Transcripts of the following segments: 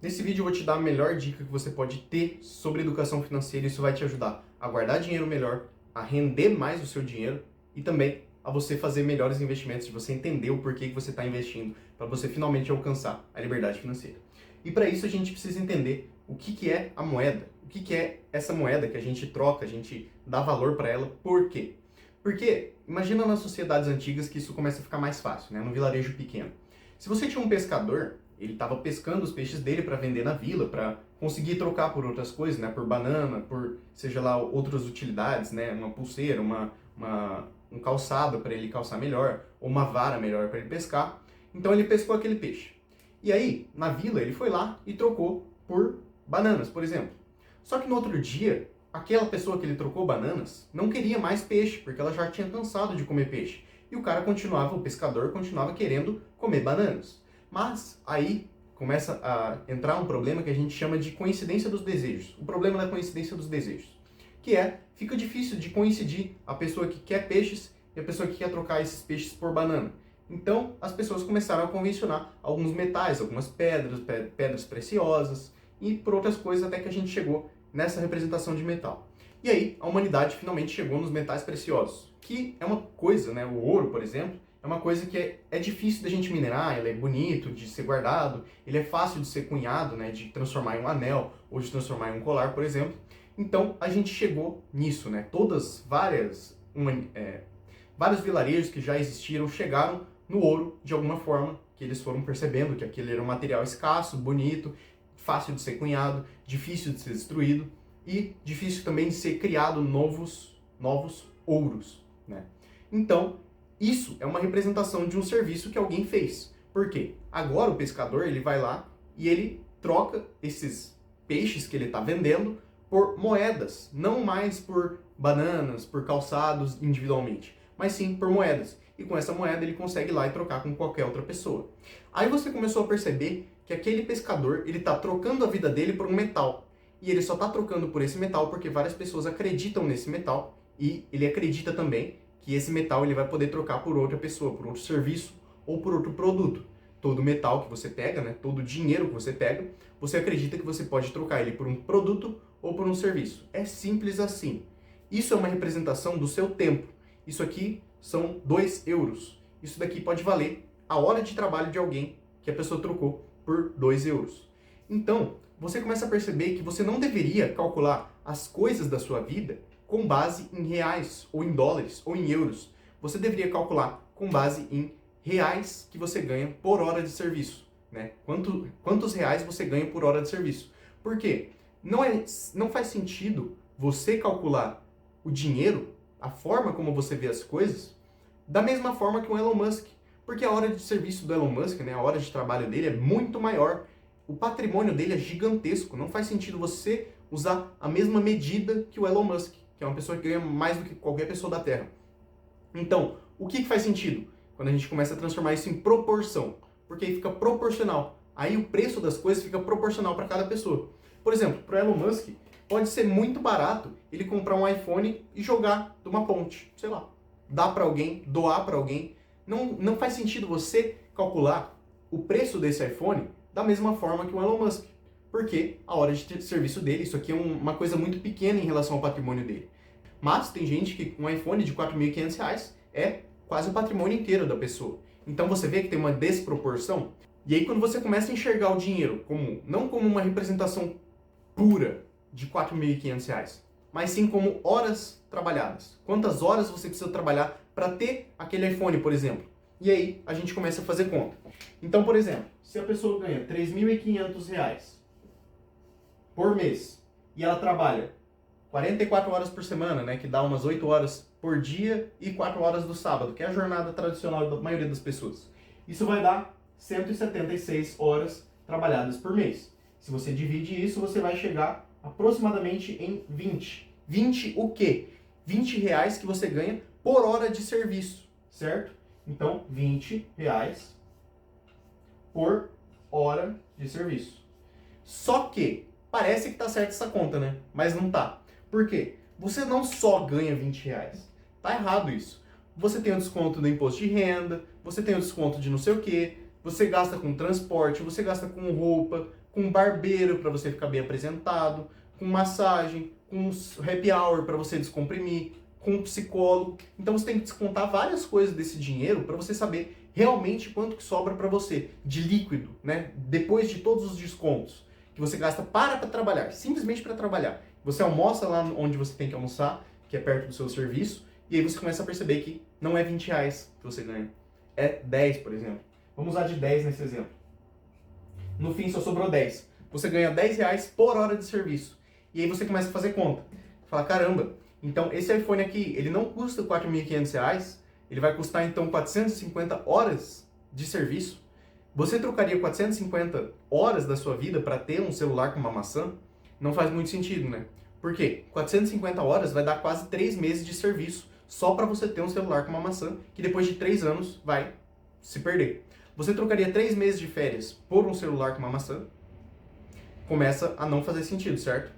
Nesse vídeo eu vou te dar a melhor dica que você pode ter sobre educação financeira. Isso vai te ajudar a guardar dinheiro melhor, a render mais o seu dinheiro e também a você fazer melhores investimentos, de você entender o porquê que você está investindo, para você finalmente alcançar a liberdade financeira. E para isso a gente precisa entender o que é a moeda, o que é essa moeda que a gente troca, a gente dá valor para ela, por quê? Porque imagina nas sociedades antigas que isso começa a ficar mais fácil, né? Num vilarejo pequeno. Se você tinha um pescador, ele estava pescando os peixes dele para vender na vila, para conseguir trocar por outras coisas, né? Por banana, por seja lá outras utilidades, né? Uma pulseira, um calçado para ele calçar melhor, ou uma vara melhor para ele pescar. Então ele pescou aquele peixe. E aí, na vila, ele foi lá e trocou por bananas, por exemplo. Só que no outro dia, aquela pessoa que ele trocou bananas não queria mais peixe, porque ela já tinha cansado de comer peixe. E o cara continuava, o pescador continuava querendo comer bananas. Mas aí começa a entrar um problema que a gente chama de coincidência dos desejos. O problema da coincidência dos desejos. Que é, fica difícil de coincidir a pessoa que quer peixes e a pessoa que quer trocar esses peixes por banana. Então, as pessoas começaram a convencionar alguns metais, algumas pedras preciosas e por outras coisas até que a gente chegou nessa representação de metal. E aí, a humanidade finalmente chegou nos metais preciosos, que é uma coisa, né? O ouro, por exemplo, é uma coisa que é difícil da gente minerar, ele é bonito de ser guardado, ele é fácil de ser cunhado, né? De transformar em um anel ou de transformar em um colar, por exemplo. Então, a gente chegou nisso, né? Vários vilarejos que já existiram chegaram no ouro de alguma forma, que eles foram percebendo que aquele era um material escasso, bonito, fácil de ser cunhado, difícil de ser destruído e difícil também de ser criado novos ouros, né? Então, isso é uma representação de um serviço que alguém fez. Por quê? Agora o pescador ele vai lá e ele troca esses peixes que ele está vendendo por moedas, não mais por bananas, por calçados individualmente, mas sim por moedas. E com essa moeda ele consegue ir lá e trocar com qualquer outra pessoa. Aí você começou a perceber que aquele pescador ele está trocando a vida dele por um metal. E ele só está trocando por esse metal porque várias pessoas acreditam nesse metal e ele acredita também que esse metal ele vai poder trocar por outra pessoa, por outro serviço ou por outro produto. Todo metal que você pega, né, todo dinheiro que você pega, você acredita que você pode trocar ele por um produto ou por um serviço. É simples assim. Isso é uma representação do seu tempo. Isso aqui são 2 euros. Isso daqui pode valer a hora de trabalho de alguém que a pessoa trocou por 2 euros. Então, você começa a perceber que você não deveria calcular as coisas da sua vida com base em reais, ou em dólares, ou em euros. Você deveria calcular com base em reais que você ganha por hora de serviço, né? Quantos reais você ganha por hora de serviço. Por quê? Não faz sentido você calcular o dinheiro, a forma como você vê as coisas, da mesma forma que o Elon Musk. Porque a hora de serviço do Elon Musk, né, a hora de trabalho dele é muito maior. O patrimônio dele é gigantesco. Não faz sentido você usar a mesma medida que o Elon Musk, que é uma pessoa que ganha mais do que qualquer pessoa da Terra. Então, o que faz sentido? Quando a gente começa a transformar isso em proporção. Porque aí fica proporcional. Aí o preço das coisas fica proporcional para cada pessoa. Por exemplo, para o Elon Musk, pode ser muito barato ele comprar um iPhone e jogar de uma ponte. Sei lá, dar para alguém, doar para alguém. Não faz sentido você calcular o preço desse iPhone da mesma forma que o Elon Musk. Porque a hora de serviço dele, isso aqui é uma coisa muito pequena em relação ao patrimônio dele. Mas tem gente que um iPhone de R$4.500 é quase o patrimônio inteiro da pessoa. Então você vê que tem uma desproporção. E aí quando você começa a enxergar o dinheiro não como uma representação pura de R$4.500, mas sim como horas trabalhadas. Quantas horas você precisa trabalhar para ter aquele iPhone, por exemplo. E aí a gente começa a fazer conta. Então, por exemplo, se a pessoa ganha R$3.500 por mês e ela trabalha 44 horas por semana, né, que dá umas 8 horas por dia e 4 horas do sábado, que é a jornada tradicional da maioria das pessoas. Isso vai dar 176 horas trabalhadas por mês. Se você divide isso, você vai chegar aproximadamente em 20. 20 o quê? R$20 que você ganha por hora de serviço, certo? Então, R$20 por hora de serviço. Só que parece que tá certa essa conta, né? Mas não tá. Por quê? Você não só ganha R$20. Tá errado isso. Você tem o desconto do imposto de renda, você tem o desconto de não sei o quê, você gasta com transporte, você gasta com roupa, com barbeiro para você ficar bem apresentado, com massagem, com happy hour para você descomprimir, com um psicólogo. Então você tem que descontar várias coisas desse dinheiro para você saber realmente quanto que sobra para você de líquido, né? Depois de todos os descontos que você gasta para trabalhar, simplesmente para trabalhar. Você almoça lá onde você tem que almoçar, que é perto do seu serviço, e aí você começa a perceber que não é R$ 20 que você ganha, é 10, por exemplo. Vamos usar de 10 nesse exemplo. No fim só sobrou 10. Você ganha R$ 10 por hora de serviço. E aí você começa a fazer conta. Fala, caramba, então esse iPhone aqui, ele não custa R$ 4.500, ele vai custar então 450 horas de serviço. Você trocaria 450 horas da sua vida para ter um celular com uma maçã? Não faz muito sentido, né? Por quê? 450 horas vai dar quase 3 meses de serviço só para você ter um celular com uma maçã, que depois de 3 anos vai se perder. Você trocaria 3 meses de férias por um celular com uma maçã? Começa a não fazer sentido, certo?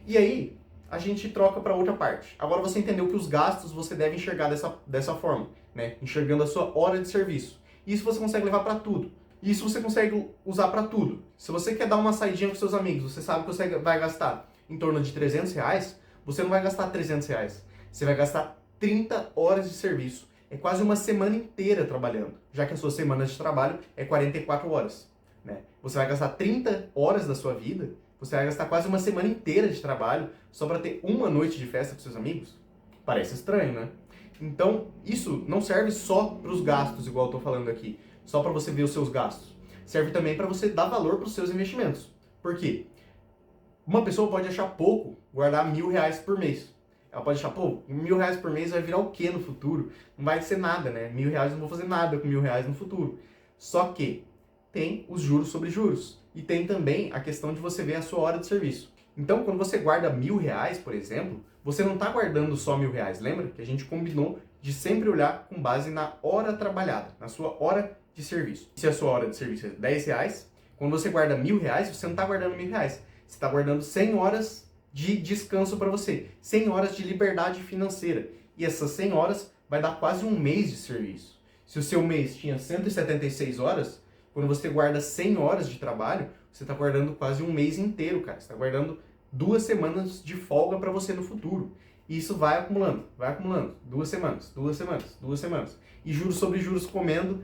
E aí, a gente troca para outra parte. Agora você entendeu que os gastos você deve enxergar dessa forma, né? Enxergando a sua hora de serviço. Isso você consegue levar para tudo. Isso você consegue usar para tudo. Se você quer dar uma saidinha com seus amigos, você sabe que você vai gastar em torno de R$ 300, você não vai gastar R$ 300. Você vai gastar 30 horas de serviço. É quase uma semana inteira trabalhando, já que a sua semana de trabalho é 44 horas. Né? Você vai gastar 30 horas da sua vida, você vai gastar quase uma semana inteira de trabalho só para ter uma noite de festa com seus amigos? Parece estranho, né? Então, isso não serve só para os gastos, igual eu estou falando aqui, só para você ver os seus gastos. Serve também para você dar valor para os seus investimentos. Por quê? Uma pessoa pode achar pouco guardar R$ 1.000 por mês. Ela pode achar, pô, R$ 1.000 por mês vai virar o quê no futuro? Não vai ser nada, né? R$ 1.000 não vou fazer nada com R$ 1.000 no futuro. Só que tem os juros sobre juros. E tem também a questão de você ver a sua hora de serviço. Então, quando você guarda R$ 1.000, por exemplo, você não está guardando só R$ 1.000. Lembra que a gente combinou de sempre olhar com base na hora trabalhada, na sua hora de serviço. Se a sua hora de serviço é R$ 10, quando você guarda R$ 1.000, você não está guardando R$ 1.000. Você está guardando 100 horas de descanso para você, 100 horas de liberdade financeira. E essas 100 horas vai dar quase um mês de serviço. Se o seu mês tinha 176 horas, quando você guarda 100 horas de trabalho, você está guardando quase um mês inteiro, cara. Você está guardando 2 semanas de folga para você no futuro. E isso vai acumulando. 2 semanas, 2 semanas, 2 semanas. E juros sobre juros comendo,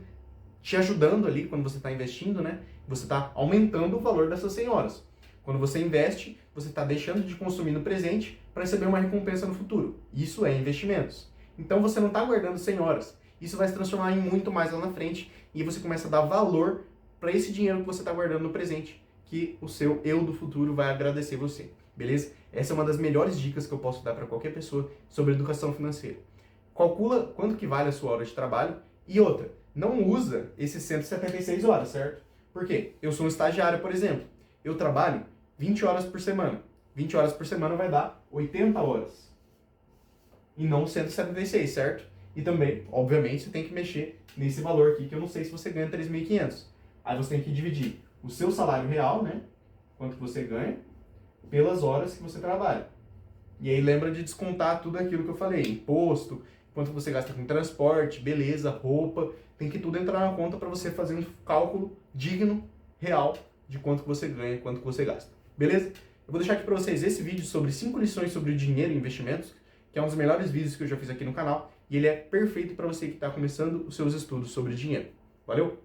te ajudando ali quando você está investindo, né? Você está aumentando o valor dessas 100 horas. Quando você investe, você está deixando de consumir no presente para receber uma recompensa no futuro. Isso é investimentos. Então você não está guardando 100 horas. Isso vai se transformar em muito mais lá na frente e você começa a dar valor para esse dinheiro que você está guardando no presente, que o seu eu do futuro vai agradecer você. Beleza? Essa é uma das melhores dicas que eu posso dar para qualquer pessoa sobre educação financeira. Calcula quanto que vale a sua hora de trabalho e outra, não usa esses 176 horas, certo? Por quê? Eu sou um estagiário, por exemplo. Eu trabalho 20 horas por semana. 20 horas por semana vai dar 80 horas. E não 176, certo? E também, obviamente, você tem que mexer nesse valor aqui, que eu não sei se você ganha 3.500. Aí você tem que dividir o seu salário real, né? Quanto que você ganha, pelas horas que você trabalha. E aí lembra de descontar tudo aquilo que eu falei. Imposto, quanto você gasta com transporte, beleza, roupa. Tem que tudo entrar na conta para você fazer um cálculo digno, real, de quanto que você ganha, quanto que você gasta. Beleza? Eu vou deixar aqui para vocês esse vídeo sobre 5 lições sobre dinheiro e investimentos, que é um dos melhores vídeos que eu já fiz aqui no canal, e ele é perfeito para você que está começando os seus estudos sobre dinheiro. Valeu?